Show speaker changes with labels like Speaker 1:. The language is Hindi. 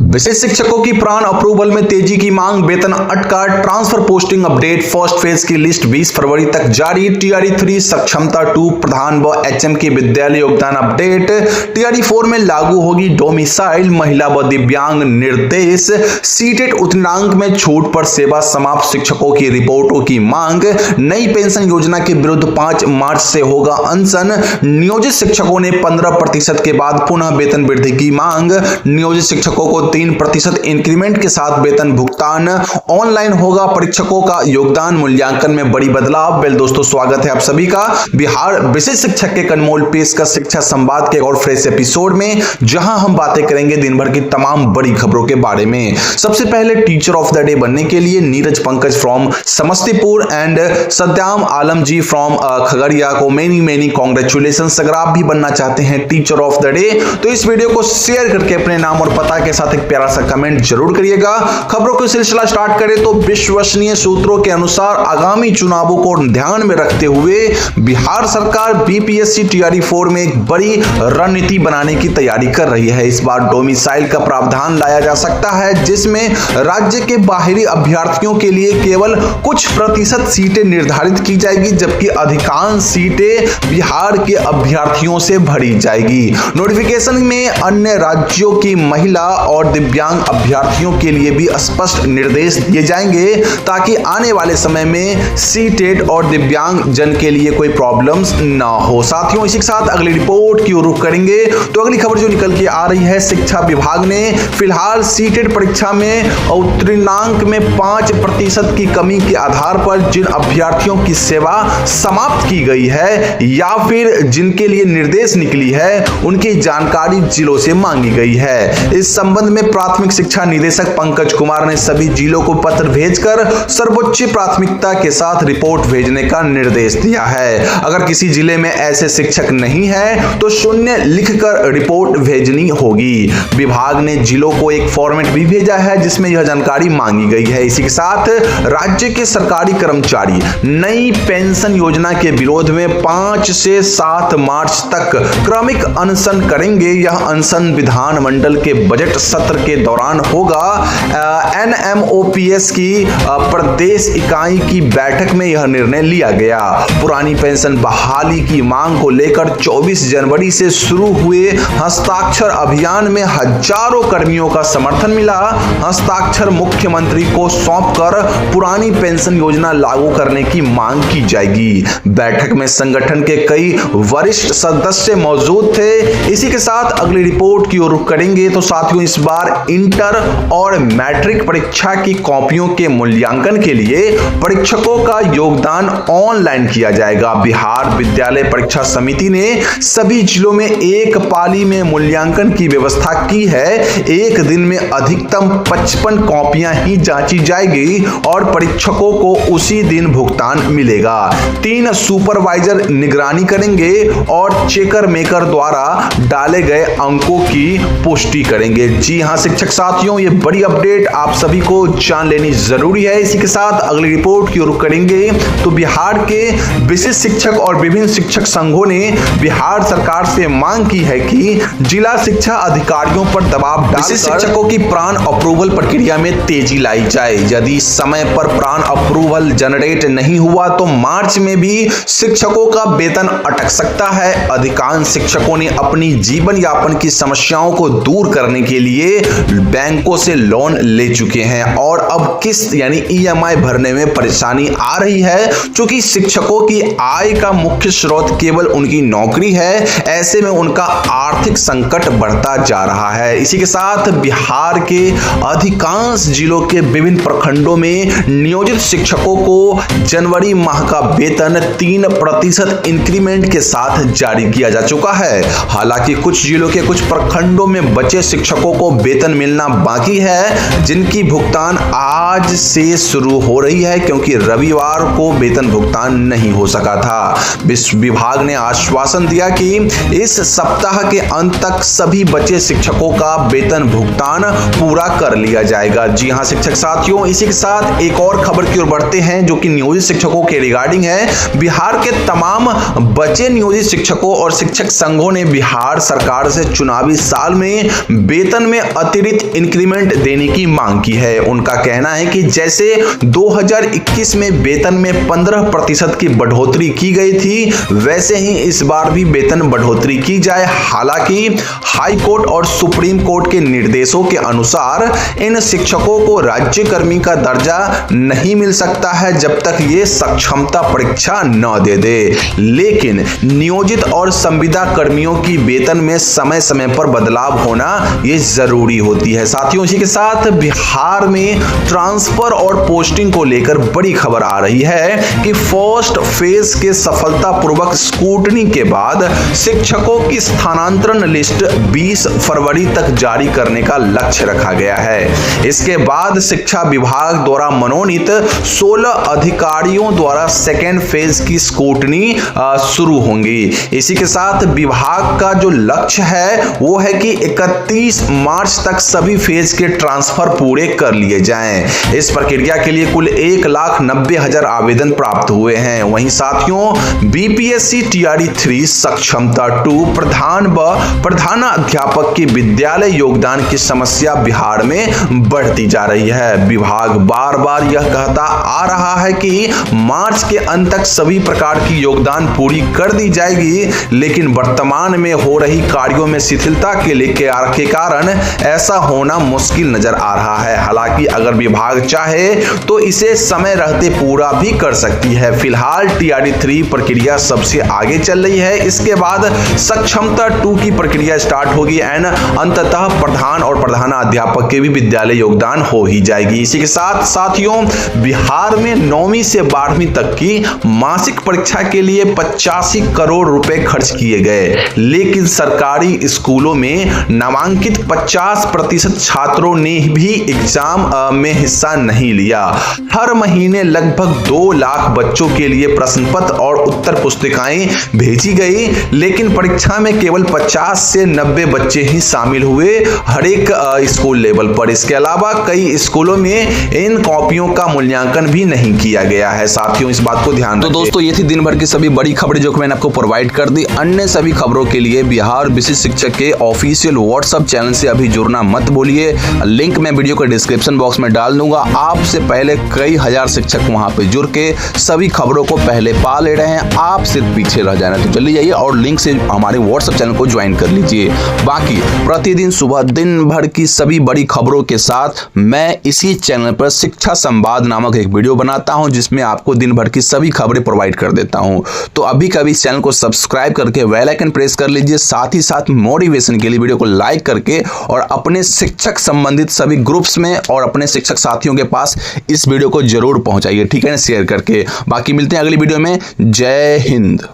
Speaker 1: विशेष शिक्षकों की प्राण अप्रूवल में तेजी की मांग, वेतन अटका, transfer posting update, first phase की लिस्ट 20 फरवरी तक जारी। टीआरई 3 सक्षमता 2 प्रधान व एचएम के विद्यालय योगदान अपडेट। टीआरई 4 में लागू होगी डोमिसाइल, महिला व दिव्यांग निर्देश। सीटेट उत्तीर्णांक में छूट पर सेवा समाप्त शिक्षकों की रिपोर्टों की मांग। नई पेंशन योजना के विरुद्ध 5 मार्च से होगा अनशन। नियोजित शिक्षकों ने 15% के बाद पुनः वेतन वृद्धि की मांग। नियोजित शिक्षकों को 3% इंक्रीमेंट के साथ वेतन भुगतान। ऑनलाइन होगा परीक्षकों का योगदान मूल्यांकन में बड़ी बदलाव। वेल दोस्तों, स्वागत है आप सभी का बिहार विशेष शिक्षक के अनमोल पेशकश शिक्षा संवाद के और फ्रेश एपिसोड में, जहां हम बातें करेंगे दिन भर की तमाम बड़ी खबरों के बारे में। सबसे पहले टीचर ऑफ द डे बनने के लिए Neeraj Pankaj from Samastipur and Saddam Alam ji from Khagaria को मेनी कांग्रेचुलेशन। अगर आप भी बनना चाहते हैं टीचर ऑफ द डे तो इस वीडियो को शेयर करके अपने नाम और पता के साथ एक प्यारा सा कमेंट जरूर करिएगा। खबरों का सिलसिला स्टार्ट करें तो विश्वसनीय सूत्रों के अनुसार आगामी चुनावों को ध्यान में रखते हुए बिहार सरकार बीपीएससी टीआरई 4 में एक बड़ी रणनीति बनाने की तैयारी कर रही है। इस बार डोमिसाइल का प्रावधान लाया जा सकता है, जिसमें राज्य के बाहरी अभ्यर्थियों के लिए केवल कुछ प्रतिशत सीटें निर्धारित की जाएगी, जबकि अधिकांश सीटें बिहार के अभ्यर्थियों से भरी जाएगी। नोटिफिकेशन में अन्य राज्यों की महिला और दिव्यांग अभ्यर्थियों के लिए भी स्पष्ट निर्देश दिए जाएंगे, ताकि आने वाले समय में सीटेट और दिव्यांग जन के लिए कोई प्रॉब्लम्स ना हो। साथियों, इसी के साथ अगली रिपोर्ट की ओर रुख करेंगे तो अगली खबर जो निकल के आ रही है, शिक्षा विभाग ने फिलहाल सीटेट परीक्षा में उत्तीर्णांक में 5% की कमी के आधार पर जिन अभ्यर्थियों की सेवा समाप्त की गई है या फिर जिनके लिए निर्देश निकली है, उनकी जानकारी जिलों से मांगी गई है। इस संबंध में प्राथमिक शिक्षा निदेशक पंकज कुमार ने सभी जिलों को पत्र भेजकर सर्वोच्च प्राथमिकता के साथ रिपोर्ट भेजने का निर्देश दिया है। अगर किसी जिले में ऐसे शिक्षक नहीं है तो शून्य लिखकर रिपोर्ट भेजनी होगी। विभाग ने जिलों को एक फॉर्मेट भी भेजा है जिसमें यह जानकारी मांगी गई है। इसी के साथ राज्य के सरकारी कर्मचारी नई पेंशन योजना के विरोध में 5 से 7 मार्च तक क्रमिक अनशन करेंगे। यह अनशन विधानमंडल के बजट सत्र के दौरान होगा। एनएमओपीएस की प्रदेश इकाई की बैठक में यह निर्णय लिया गया। पुरानी पेंशन बहाली की मांग को लेकर 24 जनवरी से शुरू हुए हस्ताक्षर अभियान में हजारों कर्मियों का समर्थन मिला। हस्ताक्षर मुख्यमंत्री को सौंपकर पुरानी पेंशन योजना लागू करने की मांग की जाएगी। बैठक में संगठन के कई वरिष्ठ सदस्य मौजूद थे। इसी के साथ अगली रिपोर्ट की ओर रुख करेंगे तो साथियों, इस बार इंटर और मैट्रिक परीक्षा की कॉपियों के मूल्यांकन के लिए परीक्षकों का योगदान ऑनलाइन किया जाएगा। बिहार विद्यालय परीक्षा समिति ने सभी जिलों में एक पाली में मूल्यांकन की व्यवस्था की है। एक दिन में अधिकतम 55 कॉपियां ही जांची जाएगी और परीक्षकों को उसी दिन भुगतान मिलेगा। 3 सुपरवाइजर निगरानी करेंगे और चेकर मेकर द्वारा डाले गए अंकों की पुष्टि करेंगे। जी हां शिक्षक साथियों, ये बड़ी अपडेट आप सभी को जान लेनी जरूरी है। इसी के साथ अगली रिपोर्ट की ओर रुख करेंगे तो बिहार के विशेष शिक्षक और विभिन्न शिक्षक संघों ने बिहार सरकार से मांग की है कि जिला शिक्षा अधिकारियों पर दबाव डालकर विशेष शिक्षकों की प्राण अप्रूवल प्रक्रिया में तेजी लाई जाए। यदि समय पर प्राण अप्रूवल जनरेट नहीं हुआ तो मार्च में भी शिक्षकों का वेतन अटक सकता है। अधिकांश शिक्षकों ने अपनी जीवन यापन की समस्याओं को दूर करने के लिए बैंकों से लोन ले चुके हैं और अब किस्त यानी ईएमआई भरने में परेशानी आ रही है। क्योंकि शिक्षकों की आय का मुख्य स्रोत केवल उनकी नौकरी है, ऐसे में उनका आर्थिक संकट बढ़ता जा रहा है। इसी के साथ बिहार के अधिकांश जिलों के विभिन्न प्रखंडों में नियोजित शिक्षकों को जनवरी माह का वेतन 3% इंक्रीमेंट के साथ जारी किया जा चुका है। हालांकि कुछ जिलों के कुछ प्रखंडों में बचे शिक्षकों को वेतन मिलना बाकी है, जिनकी भुगतान आज से शुरू हो रही है, क्योंकि रविवार को वेतन भुगतान नहीं हो सका था। विभाग ने आश्वासन दिया कि इस सप्ताह के अंत तक सभी बचे शिक्षकों का वेतन भुगतान पूरा कर लिया जाएगा। जी हां शिक्षक साथियों, इसी के साथ एक और खबर की ओर बढ़ते हैं जो कि नियोजित शिक्षकों के रिगार्डिंग है। बिहार के तमाम बचे नियोजित शिक्षकों और शिक्षक संघों ने बिहार सरकार से चुनावी साल में वेतन में अतिरिक्त इंक्रीमेंट देने की मांग की है। उनका कहना है कि जैसे 2021 में वेतन में 15% की बढ़ोतरी की गई थी, वैसे ही इस बार भी वेतन बढ़ोतरी की जाए। हालांकि हाई कोर्ट और सुप्रीम कोर्ट के निर्देशों के अनुसार इन शिक्षकों को राज्यकर्मी का दर्जा नहीं मिल सकता है जब तक ये सक्षमता परीक्षा न दे दे। लेकिन नियोजित और संविदा कर्मियों की वेतन में समय समय पर बदलाव होना ये जरूरी होती है। साथियों, इसी के साथ बिहार में ट्रांसफर और पोस्टिंग को लेकर बड़ी खबर आ रही है कि फर्स्ट फेज के सफलतापूर्वक स्क्रूटनी के बाद शिक्षकों की स्थानांतरण लिस्ट 20 फरवरी तक जारी करने का लक्ष्य रखा गया है। इसके बाद शिक्षा विभाग द्वारा मनोनीत 16 अधिकारियों द्वारा सेकेंड फेज की स्क्रूटनी शुरू होंगी। इसी के साथ विभाग का जो लक्ष्य है वो है कि 31 मार्च तक सभी फेज के ट्रांसफर पूरे कर लिए जाएं। इस प्रक्रिया के लिए कुल 1,90,000 आवेदन प्राप्त हुए हैं। वहीं साथियों, बीपीएससी टीआरई 3 सक्षमता 2 प्रधान व प्रधानाध्यापक की विद्यालय योगदान की समस्या बिहार में बढ़ती जा रही है। विभाग बार बार यह कहता आ रहा है कि मार्च के अंत तक सभी प्रकार की योगदान पूरी कर दी जाएगी, लेकिन वर्तमान में हो रही कार्यों में शिथिलता के कारण ऐसा होना मुश्किल नजर आ रहा है। हालांकि अगर विभाग चाहे तो इसे समय रहते पूरा भी कर सकती है। फिलहाल टीआरई 3 प्रक्रिया सबसे आगे चल रही है। इसके बाद सक्षमता 2 की प्रक्रिया स्टार्ट होगी एंड अंततः प्रधान और प्रधानाध्यापक के भी विद्यालय योगदान हो ही जाएगी। इसी के साथ साथियों, बिहार में 9वीं से 12वीं तक की मासिक परीक्षा के लिए 85 करोड़ रुपए खर्च किए गए, लेकिन सरकारी स्कूलों में नामांकित 50% छात्रों ने भी एग्जाम में हिस्सा नहीं लिया। हर महीने लगभग 2 लाख बच्चों के लिए प्रश्न पत्र और उत्तर पुस्तिकाएं भेजी गई, लेकिन परीक्षा में केवल 50 से 90 बच्चे ही शामिल हुए हर एक स्कूल लेवल पर। इसके अलावा कई स्कूलों में इन कॉपियों का मूल्यांकन भी नहीं किया गया है। साथियों, इस बात को ध्यान रखें। तो दोस्तों, ये थी दिन भर की सभी बड़ी खबरें जो कि मैंने आपको प्रोवाइड कर दी। अन्य सभी खबरों के लिए बिहार विशिष्ट शिक्षक के ऑफिशियल व्हाट्सएप चैनल से अभी जुड़ना मत भूलिए। लिंक मैं वीडियो के डिस्क्रिप्शन बॉक्स में डाल दूंगा। आपसे पहले कई हजार शिक्षक वहां पे जुड़ के सभी खबरों को पहले पा ले रहे हैं। आप सिर्फ पीछे रह जाना, तो जल्दी जाइए और लिंक से हमारे व्हाट्सएप चैनल को ज्वाइन कर लीजिए। बाकी प्रतिदिन सुबह दिन भर की सभी बड़ी खबरों के साथ मैं इसी चैनल पर शिक्षा संवाद नामक एक वीडियो बनाता हूं, जिसमें आपको दिन भर की सभी खबरें प्रोवाइड कर देता हूं। तो अभी कभी इस चैनल को सब्सक्राइब करके बेल आइकन प्रेस कर लीजिए। साथ ही साथ मोटिवेशन के लिए वीडियो को लाइक करके और अपने शिक्षक संबंधित सभी ग्रुप्स में और अपने शिक्षक साथियों के पास इस वीडियो को जरूर पहुंचाइए, ठीक है ना, शेयर करके। बाकी मिलते हैं अगली वीडियो में। जय हिंद।